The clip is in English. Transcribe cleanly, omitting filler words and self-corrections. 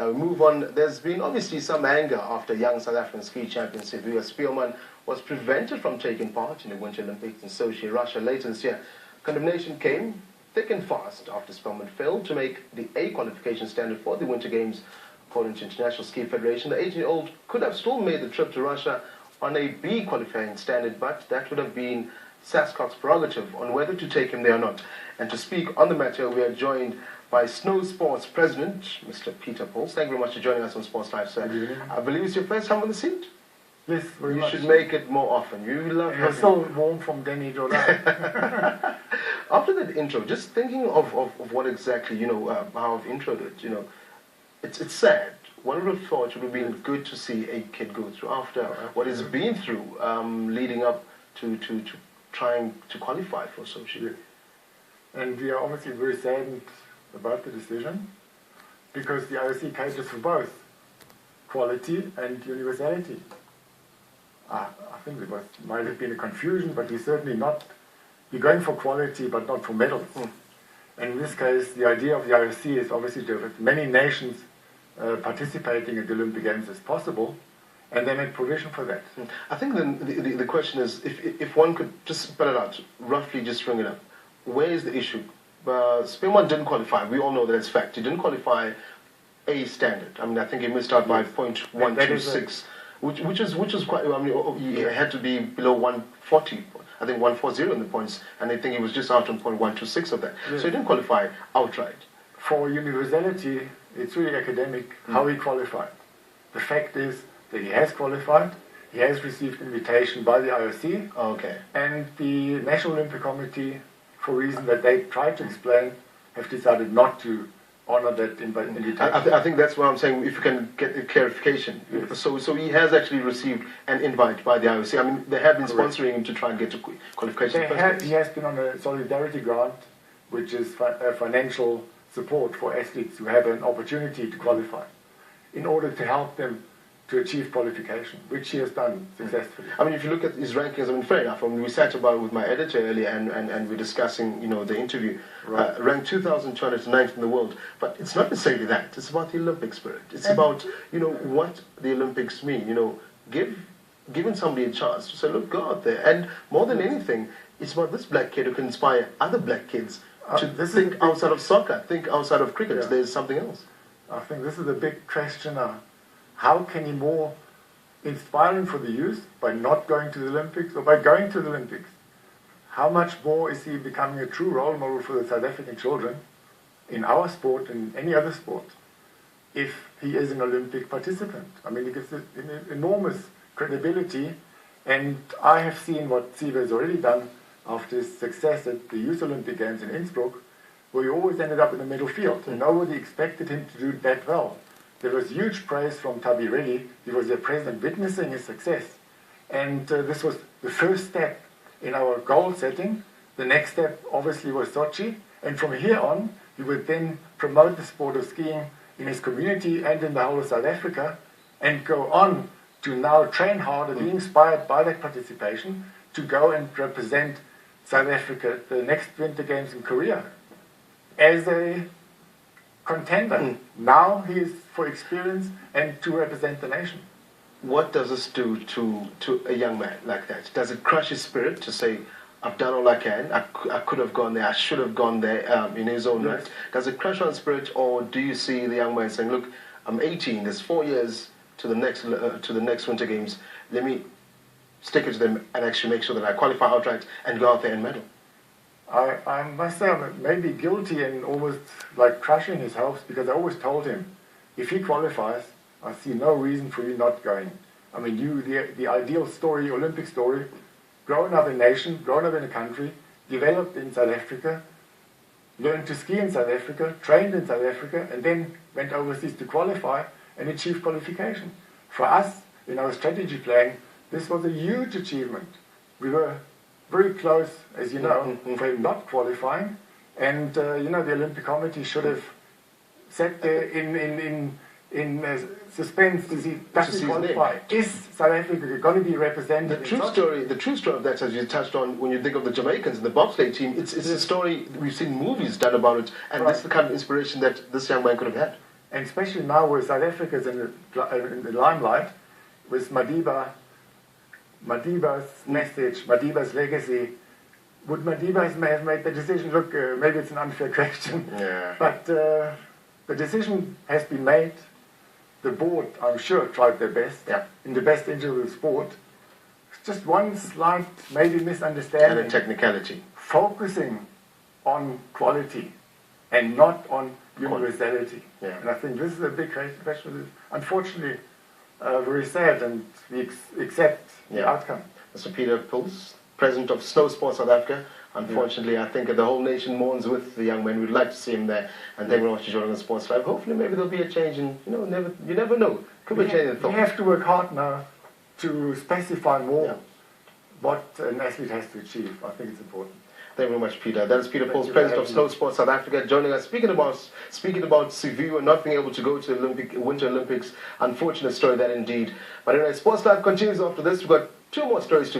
Now we move on. There's been obviously some anger after young South African ski champion Sive Speelman was prevented from taking part in the Winter Olympics in Sochi, Russia later this year. Condemnation came thick and fast after Speelman failed to make the A qualification standard for the Winter Games. According to International Ski Federation, the 18-year-old could have still made the trip to Russia on a B qualifying standard, but that would have been SASCOC's prerogative on whether to take him there or not. And to speak on the matter, we are joined by Snow Sports President, Mr. Pilz. Thank you very much for joining us on Sports Live, sir. I believe it's your first time on the seat? Yes, very much. You should make it more often. You love You're so warm from Denny Jordan. After that intro, just thinking of what exactly, how I've introed it, it's sad. One would have thought it would have been good to see a kid go through after what he's been through, leading up to trying to qualify for Sochi. Yes. And we are obviously very saddened about the decision, because the IOC caters for both quality and universality. I think there might have been a confusion, but we're certainly not, we're going for quality but not for medals. And in this case, the idea of the IOC is obviously to have as many nations participating at the Olympic Games as possible, and they make provision for that. I think then the question is, if one could just spell it out, roughly just bring it up, where is the issue? Speelman didn't qualify. We all know that it's fact. He didn't qualify A standard. I mean, I think he missed out by 0.126, which is quite. I mean, he had to be below 140. I think 140 in the points, and I think he was just out on 0.126 of that. Yes. So he didn't qualify outright. For universality, it's really academic how he qualified. The fact is that he has qualified. He has received invitation by the IOC. Okay. And the National Olympic Committee, for reasons that they tried to explain, have decided not to honor that invitation. I think that's what I'm saying, if you can get a clarification. Yes. So he has actually received an invite by the IOC. I mean, they have been sponsoring him to try and get to qualification. He has been on a solidarity grant, which is financial support for athletes who have an opportunity to qualify, in order to help them to achieve qualification, which he has done successfully. I mean, if you look at his rankings, I mean, fair enough. I mean, we sat about it with my editor earlier, and we're discussing, the interview. Right. Ranked 2,209th in the world, but it's not necessarily that. It's about the Olympic spirit. It's about, what the Olympics mean. Giving somebody a chance to say, look, go out there. And more than anything, it's about this black kid who can inspire other black kids to think outside of soccer, think outside of cricket. Yeah. There's something else. I think this is a big question now. How can he more inspiring for the youth by not going to the Olympics or by going to the Olympics? How much more is he becoming a true role model for the South African children in our sport and any other sport if he is an Olympic participant? I mean, he gets enormous credibility, and I have seen what Sive has already done after his success at the Youth Olympic Games in Innsbruck, where he always ended up in the middle field, and nobody expected him to do that well. There was huge praise from Tabi Reddy. He was their president witnessing his success. And this was the first step in our goal setting. The next step obviously was Sochi. And from here on, he would then promote the sport of skiing in his community and in the whole of South Africa, and go on to now train harder, be inspired by that participation, to go and represent South Africa at the next Winter Games in Korea as a contender. Now he is for experience and to represent the nation. What does this do to a young man like that? Does it crush his spirit to say, I've done all I can, I could have gone there, I should have gone there in his own right? Does it crush on his spirit, or do you see the young man saying, look, I'm 18, there's 4 years to the next Winter Games, let me stick it to them and actually make sure that I qualify outright and go out there and medal? I must say I'm maybe guilty and almost like crushing his hopes, because I always told him, if he qualifies, I see no reason for you not going. I mean, the ideal story, Olympic story, growing up in a nation, growing up in a country, developed in South Africa, learned to ski in South Africa, trained in South Africa, and then went overseas to qualify and achieve qualification. For us, in our strategy plan, this was a huge achievement. We were very close, as you know, for him not qualifying, and the Olympic Committee should have sat there in suspense to see, does he qualify? Is South Africa going to be represented? The true story of that, as you touched on, when you think of the Jamaicans and the bobsleigh team, it's a story, we've seen movies done about it, and that's the kind of inspiration that this young man could have had. And especially now where South Africa is in the limelight, with Madiba's message, Madiba's legacy. Would Madiba have made the decision? Look, maybe it's an unfair question, but the decision has been made. The board, I'm sure, tried their best in the best interest of the sport. It's just one slight, maybe misunderstanding. And a technicality. Focusing on quality and not on universality. And I think this is a big question. Unfortunately, very sad, and we accept the outcome. Mr. Peter Pilz, President of Snow Sports South Africa. Unfortunately, I think the whole nation mourns with the young man. We'd like to see him there. And thank you very much for joining us on SportsLive. Hopefully, maybe there'll be a change in, you never know. Could be a change in thought. We have to work hard now to specify more what an athlete has to achieve. I think it's important. Thank you very much, Peter. That is Peter Pilz, President of Snow Sports South Africa, joining us. Speaking about Sive not being able to go to the Winter Olympics. Unfortunate story that indeed. But anyway, SportsLive continues after this. We've got 2 more stories to go.